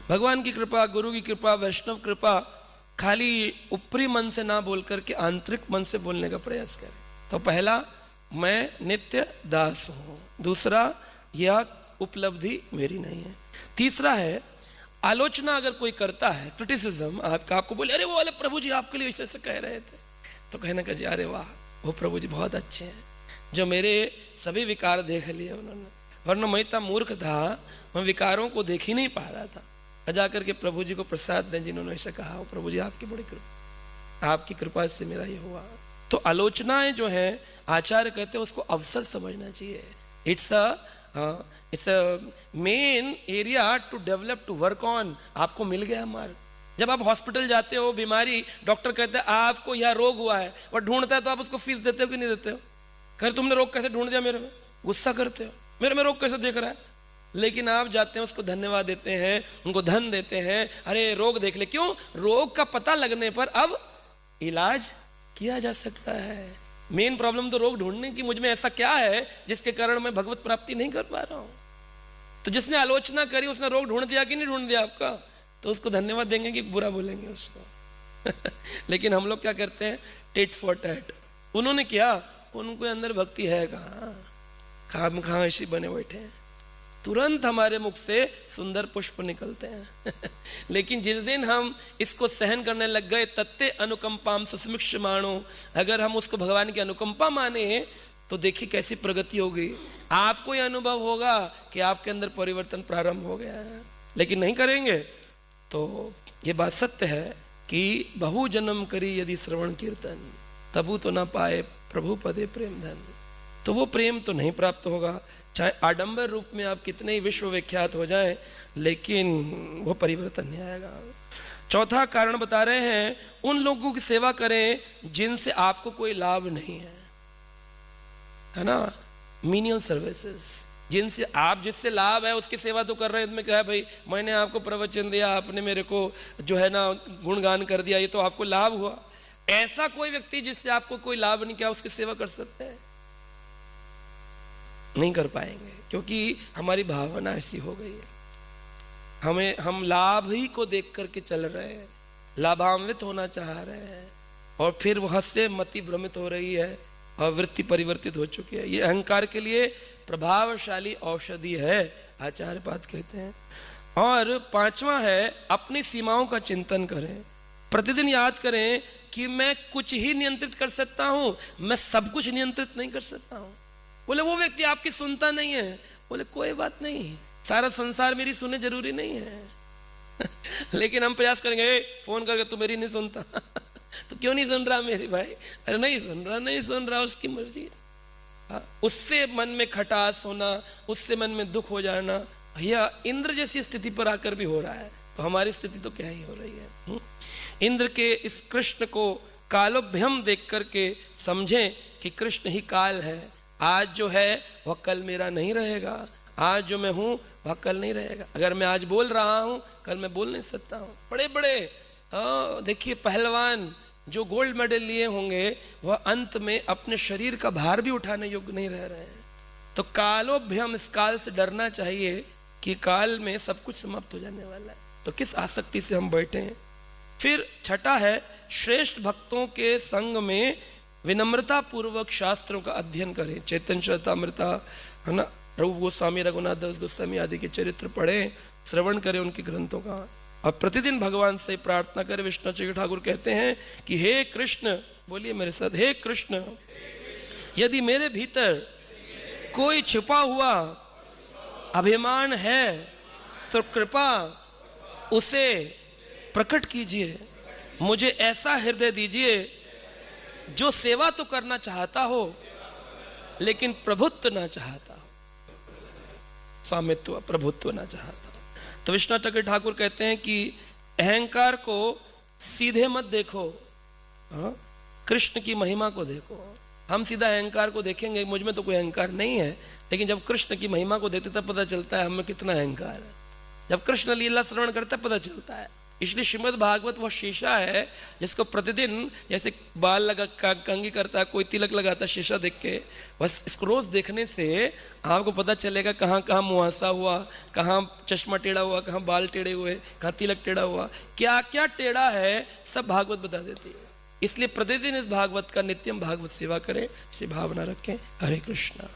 भगवान की कृपा, गुरु की कृपा, वैष्णव कृपा खाली ऊपरी मन से ना बोल करके आंतरिक मन से बोलने का प्रयास करें। तो पहला, मैं नित्य दास हूं। दूसरा, यह उपलब्धि मेरी नहीं है। तीसरा है, आलोचना अगर कोई करता है, क्रिटिसिज्म आपको बोले, अरे वो वाले प्रभु जी आपके लिए ऐसे कह रहे थे, तो कहने का जी अरे वाह, वो प्रभु जी बहुत अच्छे हैं जो मेरे सभी विकार देख लिए उन्होंने, वरना मैं इतना मूर्ख था, मैं विकारों को देख ही नहीं पा रहा था। जाकर के प्रभु जी को प्रसाद दें जिन्होंने ऐसे कहा, प्रभु जी आपकी बड़ी कृपा, आपकी कृपा से मेरा ये हुआ। तो आलोचनाएं जो है, आचार्य कहते हैं उसको अवसर समझना चाहिए। It's a main area to develop, to work on. आपको मिल गया मार्ग। जब आप हॉस्पिटल जाते हो, बीमारी, डॉक्टर कहते हैं आपको यह रोग हुआ है, और ढूंढता है तो आप उसको फीस देते हो कि नहीं देते हो? खैर तुमने रोग कैसे ढूंढ दिया मेरे में, गुस्सा करते हो, मेरे में रोग कैसे देख रहा है। लेकिन आप जाते हैं, उसको धन्यवाद देते हैं, उनको धन देते हैं, अरे रोग देख ले। क्यों? रोग का पता लगने पर अब इलाज किया जा सकता है। मेन प्रॉब्लम तो रोग ढूंढने की, मुझ में ऐसा क्या है जिसके कारण मैं भगवत प्राप्ति नहीं कर पा रहा हूं। तो जिसने आलोचना करी उसने रोग ढूंढ दिया कि नहीं ढूंढ दिया आपका, तो उसको धन्यवाद देंगे कि बुरा बोलेंगे उसको। लेकिन हम लोग क्या करते हैं, टिट फॉर टैट। उन्होंने किया, उनको अंदर भक्ति है कहाँ ऐसी बने बैठे हैं, तुरंत हमारे मुख से सुंदर पुष्प निकलते हैं। लेकिन जिस दिन हम इसको सहन करने लग गए, तत्ते अनुकंपाम सस्मिक्ष मानो, अगर हम उसको भगवान की अनुकंपा माने तो देखिए कैसी प्रगति होगी। आपको यह अनुभव होगा कि आपके अंदर परिवर्तन प्रारंभ हो गया है। लेकिन नहीं करेंगे तो ये बात सत्य है कि बहु जन्म करी यदि श्रवण कीर्तन, तबु तो ना पाए प्रभु पदे प्रेम धन। तो वो प्रेम तो नहीं प्राप्त होगा, चाहे आडंबर रूप में आप कितने ही विश्व विख्यात हो जाएं, लेकिन वो परिवर्तन नहीं आएगा। चौथा कारण बता रहे हैं, उन लोगों की सेवा करें जिनसे आपको कोई लाभ नहीं है ना, मीनियल सर्विसेज, जिससे लाभ है उसकी सेवा तो कर रहे हैं। इसमें क्या है भाई, मैंने आपको प्रवचन दिया, आपने मेरे को जो है ना गुणगान कर दिया, ये तो आपको लाभ हुआ। ऐसा कोई व्यक्ति जिससे आपको कोई लाभ नहीं, क्या उसकी सेवा कर सकते हैं? नहीं कर पाएंगे, क्योंकि हमारी भावना ऐसी हो गई है। हम लाभ ही को देख करके चल रहे हैं, लाभान्वित होना चाह रहे हैं, और फिर वहां से मति भ्रमित हो रही है और वृत्ति परिवर्तित हो चुकी है। ये अहंकार के लिए प्रभावशाली औषधि है, आचार्य पाद कहते हैं। और पांचवा है, अपनी सीमाओं का चिंतन करें। प्रतिदिन याद करें कि मैं कुछ ही नियंत्रित कर सकता हूं, मैं सब कुछ नियंत्रित नहीं कर सकता हूं। बोले वो व्यक्ति आपकी सुनता नहीं है, बोले कोई बात नहीं, सारा संसार मेरी सुने जरूरी नहीं है। लेकिन हम प्रयास करेंगे, फोन करके तू मेरी नहीं सुनता। तो क्यों नहीं सुन रहा मेरी भाई? अरे नहीं सुन रहा, उसकी मर्जी। उससे मन में खटास होना, उससे मन में दुख हो जाना, भैया इंद्र जैसी स्थिति पर आकर भी हो रहा है, तो हमारी स्थिति तो क्या ही हो रही है। इंद्र के इस कृष्ण को कालोभ्यम देख करके समझें कि कृष्ण ही काल है। आज जो है वह कल मेरा नहीं रहेगा, आज जो मैं हूं वह कल नहीं रहेगा। अगर मैं आज बोल रहा हूं, कल मैं बोल नहीं सकता हूं। बड़े बड़े देखिए पहलवान जो गोल्ड मेडल लिए होंगे, वह अंत में अपने शरीर का भार भी उठाने योग्य नहीं रह रहे हैं। तो कालोभ्यम, इस काल से डरना चाहिए कि काल में सब कुछ समाप्त हो जाने वाला है। तो किस आसक्ति से हम बैठे हैं। फिर छठा है, श्रेष्ठ भक्तों के संग में विनम्रता पूर्वक शास्त्रों का अध्ययन करें। चैतन्य चरितामृता है ना, रघु गोस्वामी, रघुनाथ दास गोस्वामी आदि के चरित्र पढ़ें, श्रवण करें उनके ग्रंथों का, और प्रतिदिन भगवान से प्रार्थना करें। विष्णु ठाकुर कहते हैं कि हे कृष्ण, बोलिए मेरे साथ, हे कृष्ण, यदि मेरे भीतर कोई छिपा हुआ अभिमान है तो कृपा उसे प्रकट कीजिए, मुझे ऐसा हृदय दीजिए जो सेवा तो करना चाहता हो लेकिन प्रभुत्व ना चाहता हो, स्वामित्व प्रभुत्व ना चाहता हो। तो विष्णु ठाकुर कहते हैं कि अहंकार को सीधे मत देखो, कृष्ण की महिमा को देखो। हम सीधा अहंकार को देखेंगे, मुझ में तो कोई अहंकार नहीं है, लेकिन जब कृष्ण की महिमा को देखते तब पता चलता है हमें कितना अहंकार है। जब कृष्ण लीला श्रवण करते पता चलता है इसलिए श्रीमद् भागवत वह शीशा है जिसको प्रतिदिन जैसे बाल लगा कंघी करता है, कोई तिलक लगाता है शीशा देख के, बस इसको रोज देखने से आपको पता चलेगा कहाँ कहाँ मुहासा हुआ, कहाँ चश्मा टेढ़ा हुआ, कहाँ बाल टेढ़े हुए, कहाँ तिलक टेढ़ा हुआ, क्या क्या टेढ़ा है सब भागवत बता देती है। इसलिए प्रतिदिन इस भागवत का नित्यम भागवत सेवा करें, इसे भावना रखें। हरे कृष्णा।